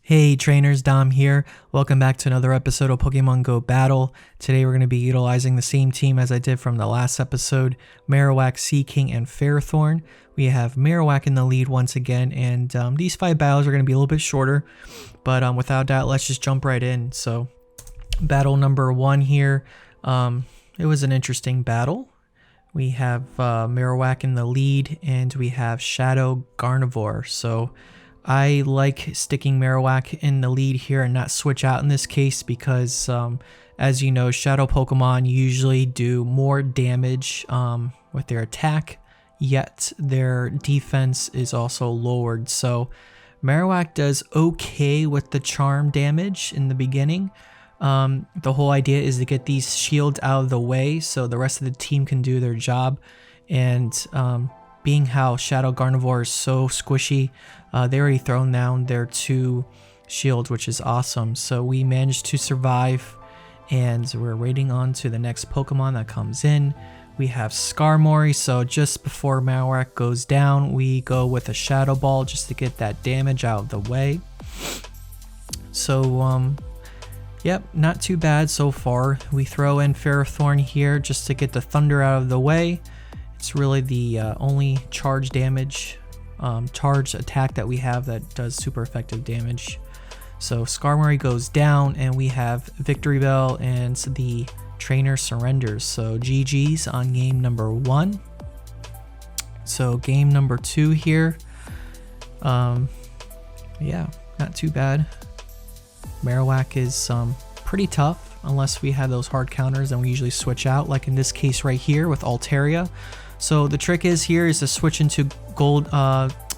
Hey trainers, Dom here. Welcome back to another episode of Pokemon Go Battle. Today we're going to be utilizing the same team as I did from the last episode, Marowak, Seaking, and Ferrothorn. We have Marowak in the lead once again, and these 5 battles are going to be a little bit shorter, but without doubt, let's just jump right in. So, battle number 1 here, it was an interesting battle. We have Marowak in the lead, and we have Shadow Gardevoir. So, I like sticking Marowak in the lead here and not switch out in this case because, as you know, Shadow Pokemon usually do more damage with their attack, yet their defense is also lowered. So Marowak does okay with the charm damage in the beginning. The whole idea is to get these shields out of the way so the rest of the team can do their job. And being how Shadow Gardevoir is so squishy, they already thrown down their 2 shields, which is awesome. So we managed to survive, and we're waiting on to the next Pokemon that comes in. We have Skarmory, so just before Marowak goes down, we go with a Shadow Ball just to get that damage out of the way. So, yep, not too bad so far. We throw in Ferrothorn here just to get the Thunder out of the way. It's really the only charge damage, charge attack that we have that does super effective damage. So Skarmory goes down, and we have Victory Bell, and the trainer surrenders. So GG's on game number 1. So game number 2 here. Yeah, not too bad. Marowak is pretty tough unless we have those hard counters, and we usually switch out, like in this case right here with Altaria. So the trick is to switch into Gold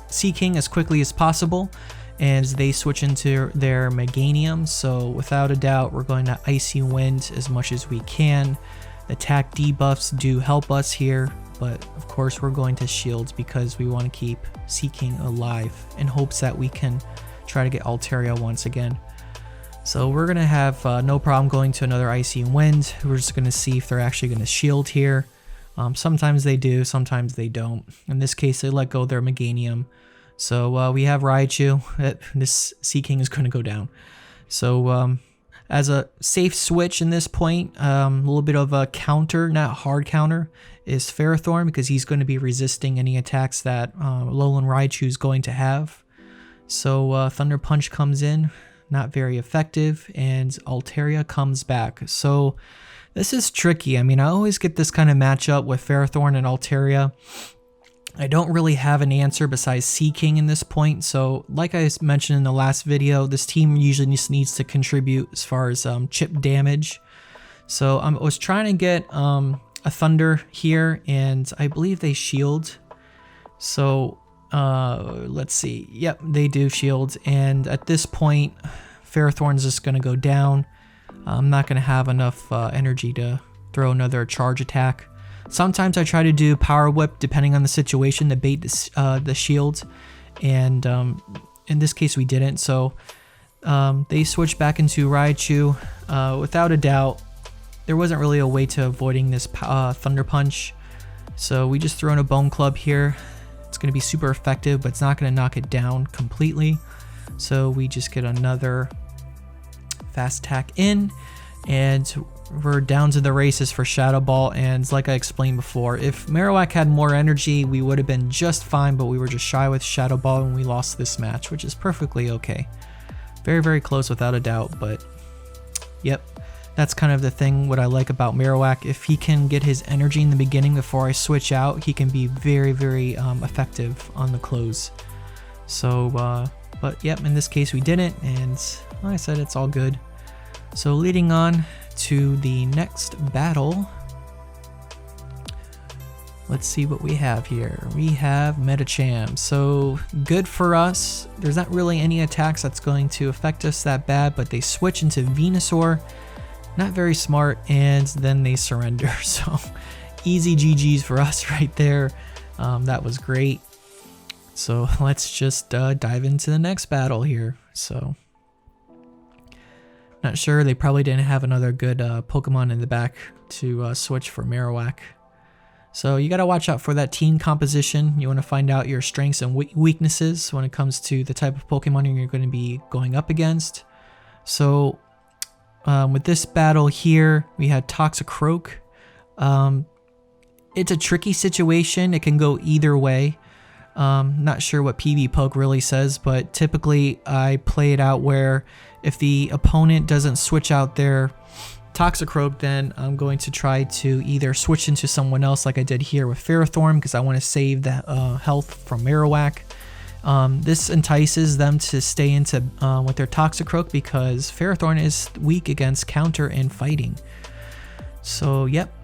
Seaking as quickly as possible, and they switch into their Meganium. So without a doubt, we're going to Icy Wind as much as we can. Attack debuffs do help us here, but of course we're going to Shields because we want to keep Seaking alive in hopes that we can try to get Altaria once again. So we're going to have no problem going to another Icy Wind. We're just going to see if they're actually going to shield here. Sometimes they do, sometimes they don't. In this case, they let go of their Meganium. So we have Raichu. This Seaking is going to go down. So as a safe switch in this point, a little bit of a counter, not hard counter, is Ferrothorn because he's going to be resisting any attacks that Alolan Raichu is going to have. So Thunder Punch comes in, not very effective, and Altaria comes back. So this is tricky. I mean, I always get this kind of matchup with Ferrothorn and Altaria. I don't really have an answer besides Seaking in this point. So like I mentioned in the last video, this team usually just needs to contribute as far as chip damage. So I was trying to get a Thunder here, and I believe they shield. So let's see. Yep, they do shield. And at this point, Ferrothorn's just going to go down. I'm not going to have enough energy to throw another charge attack. Sometimes I try to do Power Whip depending on the situation to bait the shield, and in this case we didn't. So they switched back into Raichu. Without a doubt, there wasn't really a way to avoiding this Thunder Punch. So we just throw in a Bone Club here. It's going to be super effective, but it's not going to knock it down completely. So we just get another Fast Attack in, and we're down to the races for Shadow Ball. And like I explained before, if Marowak had more energy, we would have been just fine, but we were just shy with Shadow Ball and we lost this match, which is perfectly okay. Very, very close without a doubt, but yep, that's kind of the thing what I like about Marowak. If he can get his energy in the beginning before I switch out, he can be very, very effective on the close. So, but yep, in this case we didn't, and like I said, it's all good. So leading on to the next battle, let's see what we have here. We have Medicham. So good for us. There's not really any attacks that's going to affect us that bad, but they switch into Venusaur. Not very smart, and then they surrender. So easy GG's for us right there. That was great. So let's just dive into the next battle here. So not sure, they probably didn't have another good Pokemon in the back to switch for Marowak. So you got to watch out for that team composition. You want to find out your strengths and weaknesses when it comes to the type of Pokemon you're going to be going up against. So with this battle here, we had Toxicroak. It's a tricky situation. It can go either way. Not sure what PvPoke really says, but typically I play it out where if the opponent doesn't switch out their Toxicroak, then I'm going to try to either switch into someone else like I did here with Ferrothorn because I want to save the health from Marowak. This entices them to stay into with their Toxicroak because Ferrothorn is weak against counter and fighting. So yep,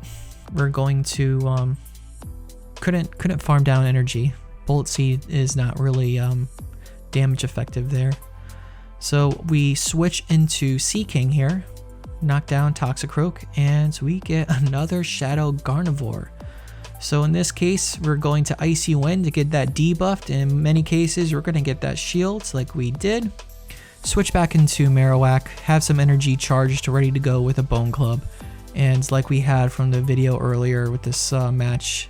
we're going to couldn't farm down energy. Bullet Seed is not really damage effective there. So we switch into Seaking here, knock down Toxicroak, and we get another Shadow Gardevoir. So in this case, we're going to Icy Wind to get that debuffed. In many cases, we're going to get that shield like we did. Switch back into Marowak, have some energy charged ready to go with a Bone Club. And like we had from the video earlier with this match,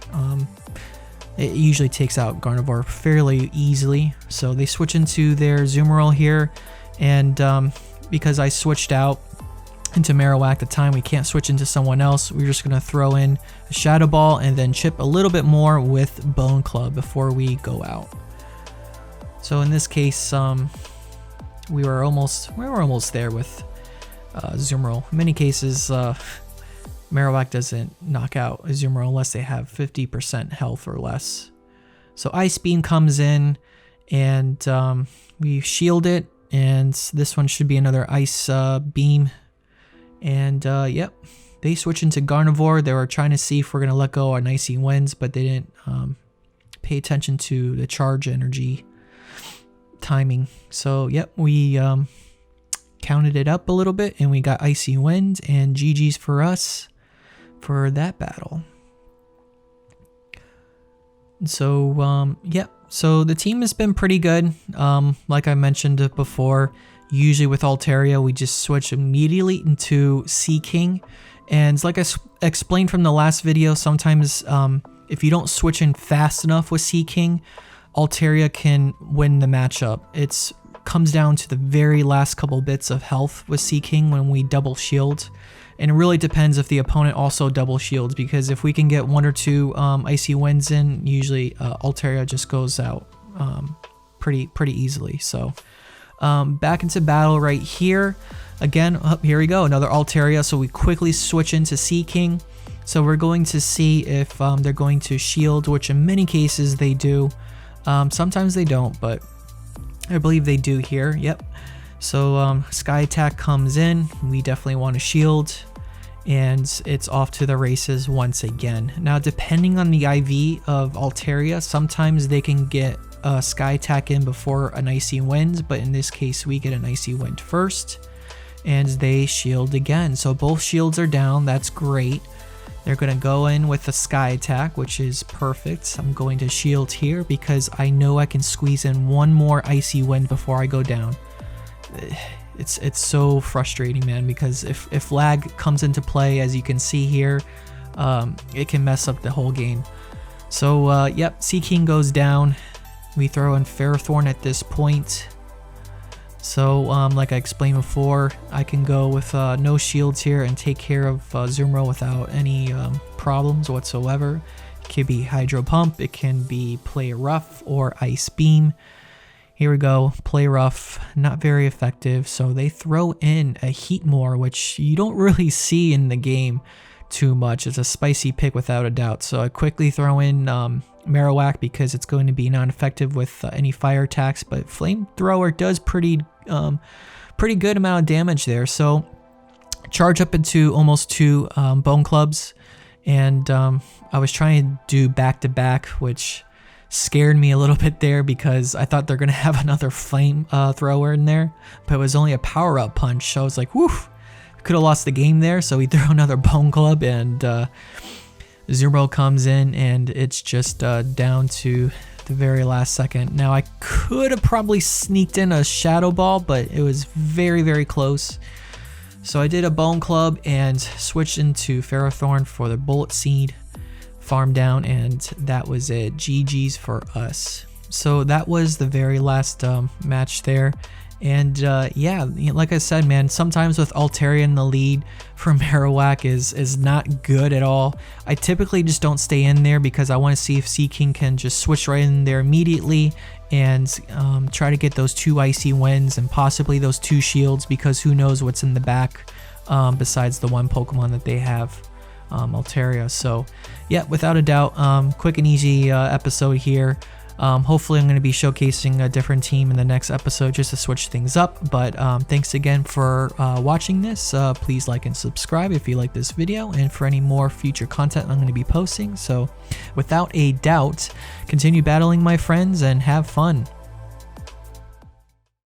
it usually takes out Gardevoir fairly easily. So they switch into their Zoomerl here, and because I switched out into Marowak at the time, we can't switch into someone else. We're just going to throw in a Shadow Ball and then chip a little bit more with Bone Club before we go out. So in this case, we were almost there with Zoomerl. In many cases, Marowak doesn't knock out a Zoomerl unless they have 50% health or less. So Ice Beam comes in, and we shield it, and this one should be another Ice Beam. And yep, they switch into Gardevoir. They were trying to see if we're going to let go on Icy Winds, but they didn't pay attention to the charge energy timing. So yep, we counted it up a little bit, and we got Icy Wind, and GG's for us for that battle. So yep, so the team has been pretty good. Like I mentioned before, usually with Altaria, we just switch immediately into Seaking. And like I explained from the last video, sometimes if you don't switch in fast enough with Seaking, Altaria can win the matchup. It comes down to the very last couple bits of health with Seaking when we double shield. And it really depends if the opponent also double shields, because if we can get 1 or 2 Icy Winds in, usually Altaria just goes out pretty easily. So back into battle right here. Again, here we go, another Altaria. So we quickly switch into Seaking. So we're going to see if they're going to shield, which in many cases they do. Sometimes they don't, but I believe they do here. Yep. So Sky Attack comes in. We definitely want to shield, and it's off to the races once again. Now, depending on the IV of Altaria, sometimes they can get Sky Attack in before an Icy Wind, but in this case we get an Icy Wind first, and they shield again. So both shields are down. That's great. They're going to go in with a Sky Attack, which is perfect. I'm going to shield here because I know I can squeeze in one more Icy Wind before I go down. It's so frustrating, man, because if lag comes into play, as you can see here, it can mess up the whole game. So yep, Seaking goes down. We throw in Ferrothorn at this point. So like I explained before, I can go with no shields here and take care of Zoomerl without any problems whatsoever. It could be Hydro Pump, it can be Play Rough or Ice Beam. Here we go, Play Rough, not very effective. So they throw in a Heatmore, which you don't really see in the game too much. It's a spicy pick without a doubt. So I quickly throw in Marowak because it's going to be non-effective with any fire attacks, but Flamethrower does pretty good amount of damage there. So charge up into almost 2 Bone Clubs, and I was trying to do back-to-back, which scared me a little bit there because I thought they're going to have another Flamethrower in there, but it was only a power-up punch. So I was like, woof, could have lost the game there. So we throw another Bone Club, and Zoomerl comes in, and it's just down to the very last second. Now I could have probably sneaked in a Shadow Ball, but it was very close. So I did a Bone Club and switched into Ferrothorn for the Bullet Seed. farm down, and that was it. GG's for us. So that was the very last match there. And yeah, like I said, man, sometimes with Altaria in the lead for Marowak is not good at all. I typically just don't stay in there because I want to see if Seaking can just switch right in there immediately and try to get those 2 icy wins and possibly those 2 shields, because who knows what's in the back besides the 1 Pokemon that they have, Altaria. So yeah, without a doubt, quick and easy episode here. Hopefully I'm going to be showcasing a different team in the next episode just to switch things up. But thanks again for watching this. Please like and subscribe if you like this video, and for any more future content I'm going to be posting. So without a doubt, continue battling, my friends, and have fun.